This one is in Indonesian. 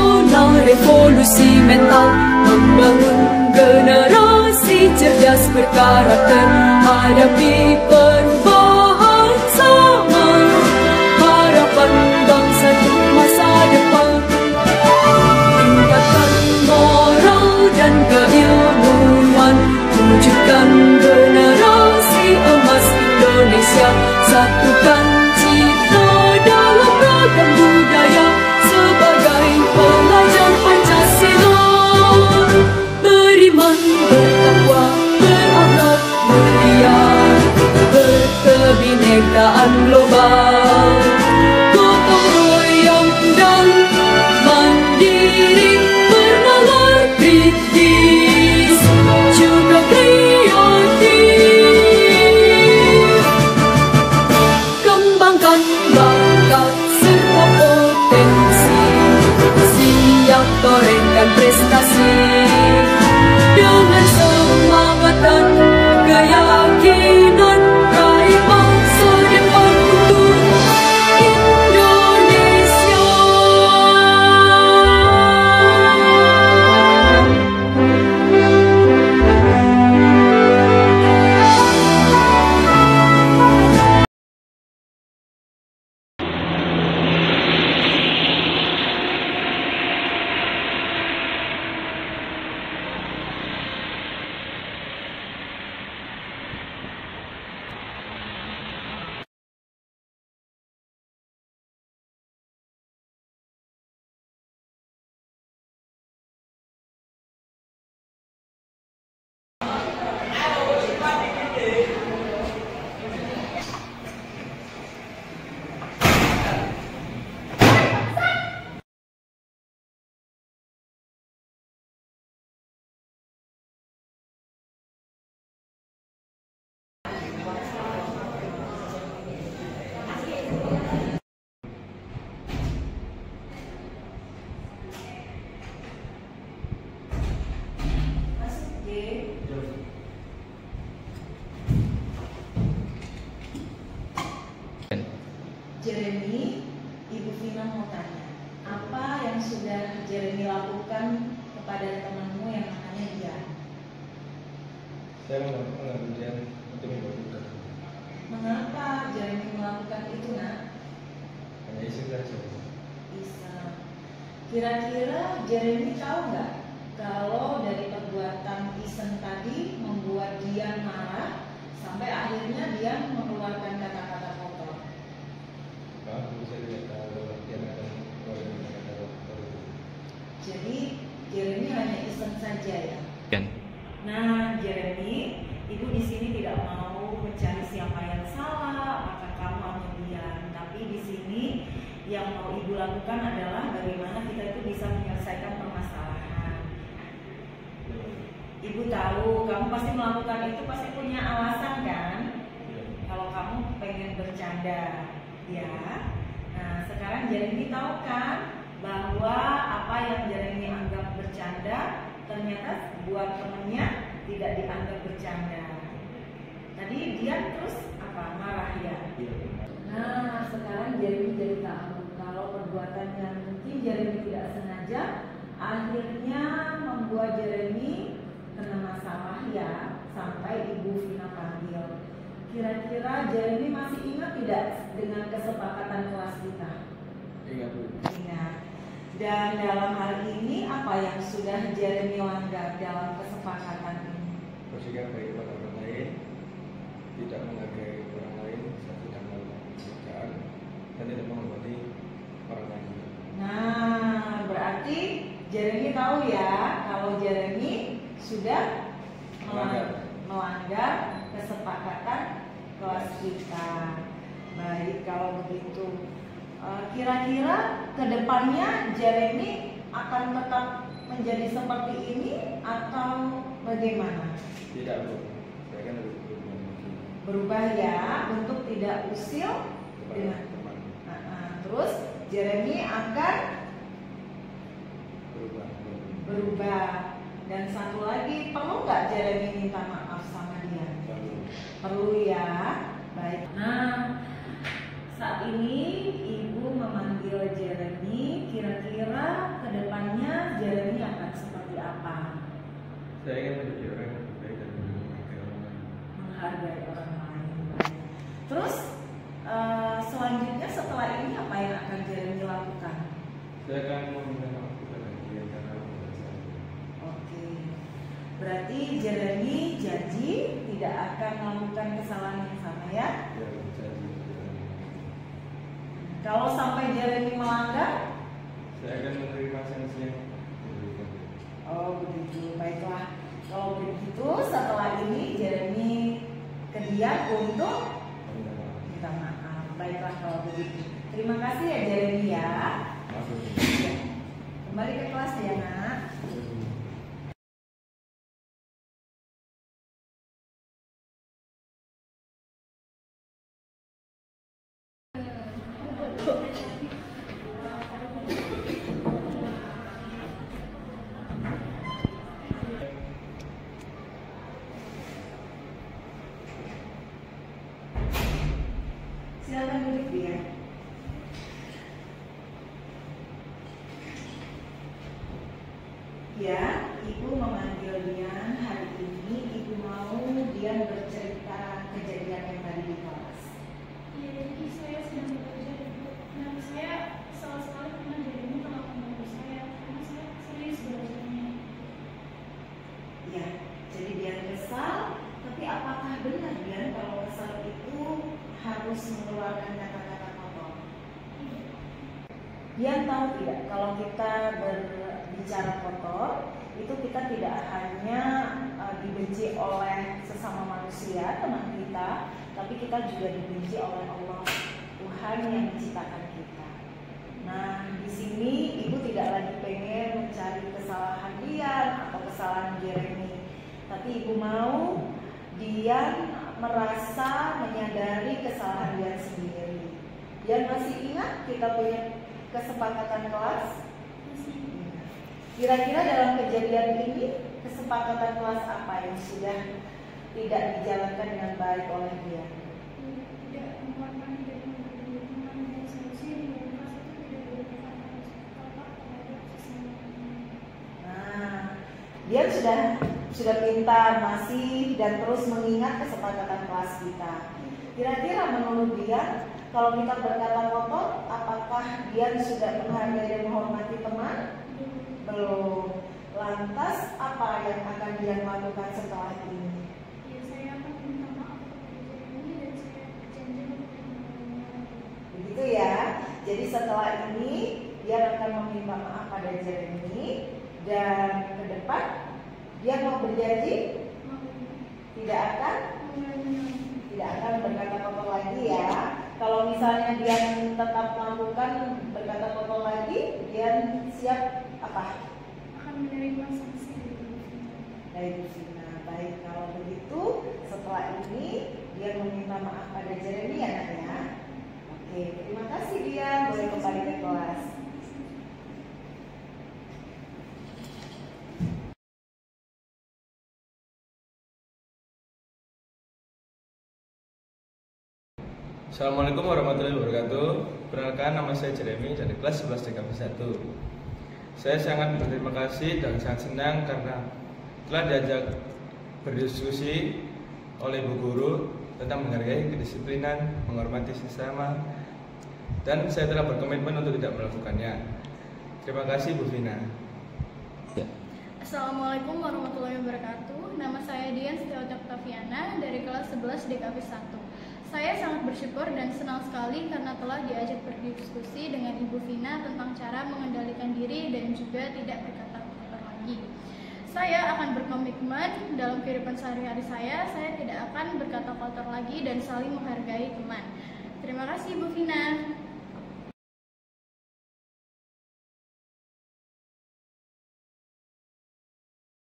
nasional, revolusi mental, membangun generasi cerdas berkarakter, hadapi perubahan sama, harapan bangsa untuk masa depan. Tingkatkan moral dan keilmuan, wujudkan generasi emas Indonesia, satukan citra dalam ragam budaya sebagai pelajar Pancasila. Beriman, bertakwa, berakhlak mulia, berkebinekaan global, gotong royong dan mandiri, bernalar kritis juga kreatif. Kembangkan bakat serta potensi, siap torehkan prestasi dengan semangat dan keyakinan, raih masa depan untuk Indonesia. Jeremy, Ibu Vina mau tanya, apa yang sudah Jeremy lakukan kepada temanmu yang namanya Dian? Saya melakukan ujian untuk membantu. Mengapa Jeremy melakukan itu, nak? Hanya iseng saja. Iseng. Kira-kira Jeremy tahu nggak kalau dari perbuatan iseng tadi membuat Dian marah sampai akhirnya Dian mengeluarkan kata-kata kotor? Aku saya tidak tahu yang akan mengeluarkan kata-kata kotor. Jadi Jeremy hanya iseng saja ya? Kan? Nah, Jeremy, Ibu di sini tidak mau mencari siapa yang salah, apakah kamu atau Dian. Tapi di sini yang mau Ibu lakukan adalah bagaimana kita itu bisa menyelesaikan permasalahan. Ibu tahu kamu pasti melakukan itu pasti punya alasan kan? Kalau kamu pengen bercanda, ya. Nah, sekarang Jeremy tahu kan bahwa apa yang Jeremy anggap bercanda ternyata buat temennya tidak dianggap bercanda. Tadi dia terus apa? Marah ya? Nah, sekarang Jeremy jadi tahu kalau perbuatannya mungkin Jeremy tidak sengaja akhirnya membuat Jeremy kena masalah ya, sampai Ibu Vina panggil. Kira-kira Jeremy masih ingat tidak dengan kesepakatan kelas kita? Ingat, Bu. Ingat. Dan dalam hal ini apa yang sudah Jeremy langgar dalam kesepakatan ini? Bersikap baik pada orang lain, tidak menghargai orang lain, satu dan melakukan pekerjaan, dan tidak menghormati orang lain. Nah, berarti Jeremy tahu ya kalau Jeremy sudah melanggar kesepakatan kelas kita. Baik, kalau begitu. Kira-kira kedepannya Jeremy akan tetap menjadi seperti ini atau bagaimana? Tidak, Bu. Saya kan harus Berubah ya, untuk tidak usil dengan teman. terus Jeremy akan berubah. Dan satu lagi, perlu nggak Jeremy minta maaf sama dia? Perlu ya. Baik. Nah, saat ini Ibu memanggil Jeremy, kira-kira ke depan minta maaf kepada dia karena saya. Oke. Berarti Jeremy janji tidak akan melakukan kesalahan yang sama ya? Ya, jadi Kalau sampai Jeremy melanggar? saya akan menerima sanksi yang diberikan. Oh begitu, baiklah. Kalau begitu setelah ini Jeremy ke dia untuk Minta maaf. minta maaf. Baiklah kalau begitu. Terima kasih ya Jeremy ya. Maaf. Ya. Kembali ke kelas ya nak. Silakan duduk dia. Ya, Ibu memanggil Dian hari ini. Ibu mau Dian bercerita kejadian yang tadi di kelas. Iya, jadi saya sedang belajar Ibu. Dan saya salah sekali pernah jadi ini kalau menurut saya, karena saya serius belajarnya. Ya, jadi Dian kesal. Tapi apakah benar Dian kalau kesal itu harus mengeluarkan kata-kata kotor? Dian tahu tidak kalau kita berbicara kotor itu kita tidak hanya dibenci oleh sesama manusia teman kita, tapi kita juga dibenci oleh Allah Tuhan yang menciptakan kita. Nah di sini ibu tidak lagi pengen mencari kesalahan Dian atau kesalahan Jeremy, tapi ibu mau Dian merasa menyadari kesalahan Dian sendiri. Dian masih ingat kita punya kesepakatan kelas? Kira-kira dalam kejadian ini kesepakatan kelas apa yang sudah tidak dijalankan dengan baik oleh dia? Tidak mengeluarkan dari teman dan seharusnya di dalam kelas itu tidak boleh berkata kepada sesama teman. Nah, dia sudah pintar masih dan terus mengingat kesepakatan kelas kita. Kira-kira menurut dia, kalau kita berkata kotor, apakah dia sudah menghargai dan menghormati teman? Belum. Lantas apa yang akan dia lakukan setelah ini? Ya, saya akan minta maaf kepada Jeremy dan saya berjanji untuk mengulanginya. Begitu ya. Jadi setelah ini dia akan meminta maaf pada Jeremy dan ke depan dia mau berjanji tidak akan berkata kotor lagi ya. Kalau misalnya dia tetap melakukan berkata kotor lagi, dia siap apa? Akan menerima sanksi dari Baik, nah, baik kalau begitu setelah ini dia meminta maaf pada Jeremy ya nak ya. Oke, terima kasih dia boleh kembali ke kelas. Assalamualaikum warahmatullahi wabarakatuh. Perkenalkan, nama saya Jeremy dari kelas 11 DKV 1. Saya sangat berterima kasih dan sangat senang karena telah diajak berdiskusi oleh Bu Guru tentang menghargai kedisiplinan, menghormati sesama, dan saya telah berkomitmen untuk tidak melakukannya. Terima kasih Bu Vina. Assalamualaikum warahmatullahi wabarakatuh. Nama saya Dian Setiawati Octaviana dari kelas 11 DKV 1. Saya sangat bersyukur dan senang sekali karena telah diajak berdiskusi dengan Ibu Vina tentang cara mengendalikan diri dan juga tidak berkata kotor lagi. Saya akan berkomitmen dalam kehidupan sehari-hari saya tidak akan berkata kotor lagi dan saling menghargai teman. Terima kasih Ibu Vina.